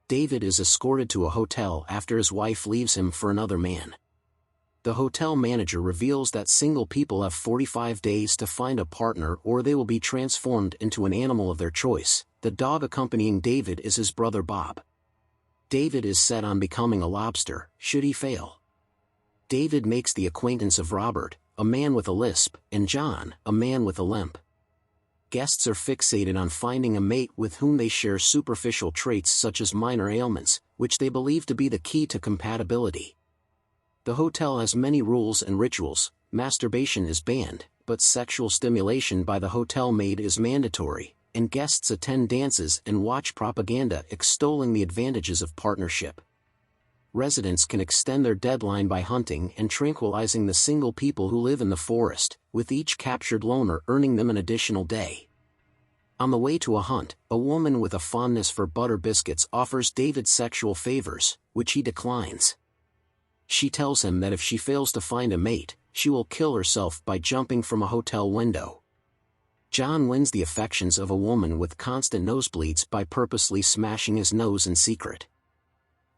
David is escorted to a hotel after his wife leaves him for another man. The hotel manager reveals that single people have 45 days to find a partner or they will be transformed into an animal of their choice. The dog accompanying David is his brother Bob. David is set on becoming a lobster, should he fail. David makes the acquaintance of Robert, a man with a lisp, and John, a man with a limp. Guests are fixated on finding a mate with whom they share superficial traits such as minor ailments, which they believe to be the key to compatibility. The hotel has many rules and rituals. Masturbation is banned, but sexual stimulation by the hotel maid is mandatory, and guests attend dances and watch propaganda extolling the advantages of partnership. Residents can extend their deadline by hunting and tranquilizing the single people who live in the forest, with each captured loner earning them an additional day. On the way to a hunt, a woman with a fondness for butter biscuits offers David sexual favors, which he declines. She tells him that if she fails to find a mate, she will kill herself by jumping from a hotel window. John wins the affections of a woman with constant nosebleeds by purposely smashing his nose in secret.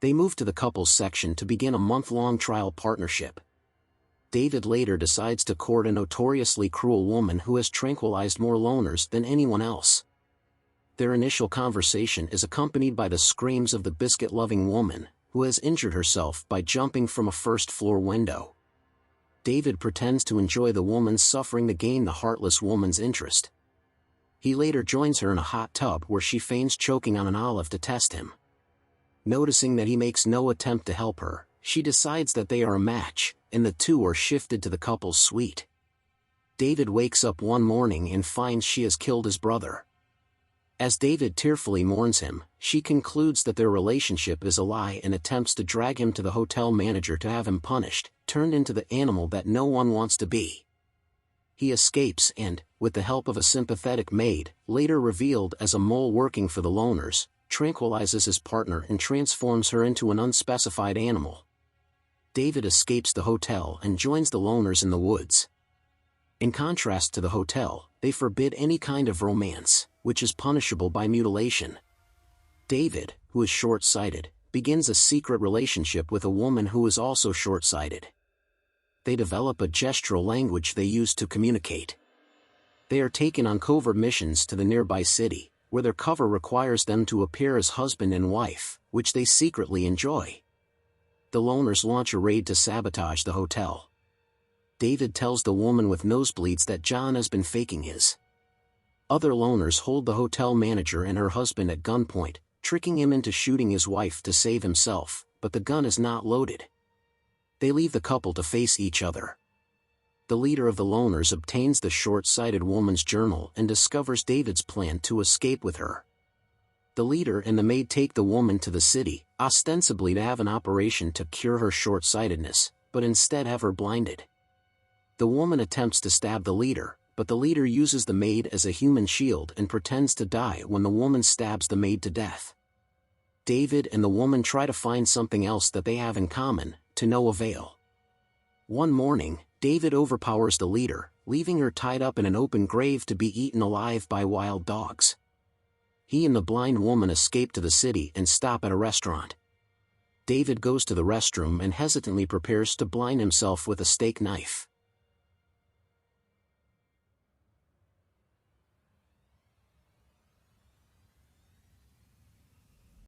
They move to the couples section to begin a month-long trial partnership. David later decides to court a notoriously cruel woman who has tranquilized more loners than anyone else. Their initial conversation is accompanied by the screams of the biscuit-loving woman, who has injured herself by jumping from a first-floor window. David pretends to enjoy the woman's suffering to gain the heartless woman's interest. He later joins her in a hot tub where she feigns choking on an olive to test him. Noticing that he makes no attempt to help her, she decides that they are a match, and the two are shifted to the couple's suite. David wakes up one morning and finds she has killed his brother. As David tearfully mourns him, she concludes that their relationship is a lie and attempts to drag him to the hotel manager to have him punished, turned into the animal that no one wants to be. He escapes and, with the help of a sympathetic maid, later revealed as a mole working for the loners, tranquilizes his partner and transforms her into an unspecified animal. David escapes the hotel and joins the loners in the woods. In contrast to the hotel, they forbid any kind of romance, which is punishable by mutilation. David, who is short-sighted, begins a secret relationship with a woman who is also short-sighted. They develop a gestural language they use to communicate. They are taken on covert missions to the nearby city, where their cover requires them to appear as husband and wife, which they secretly enjoy. The loners launch a raid to sabotage the hotel. David tells the woman with nosebleeds that John has been faking his. Other loners hold the hotel manager and her husband at gunpoint, tricking him into shooting his wife to save himself, but the gun is not loaded. They leave the couple to face each other. The leader of the loners obtains the short-sighted woman's journal and discovers David's plan to escape with her. The leader and the maid take the woman to the city, ostensibly to have an operation to cure her short-sightedness, but instead have her blinded. The woman attempts to stab the leader, but the leader uses the maid as a human shield and pretends to die when the woman stabs the maid to death. David and the woman try to find something else that they have in common, to no avail. One morning, David overpowers the leader, leaving her tied up in an open grave to be eaten alive by wild dogs. He and the blind woman escape to the city and stop at a restaurant. David goes to the restroom and hesitantly prepares to blind himself with a steak knife.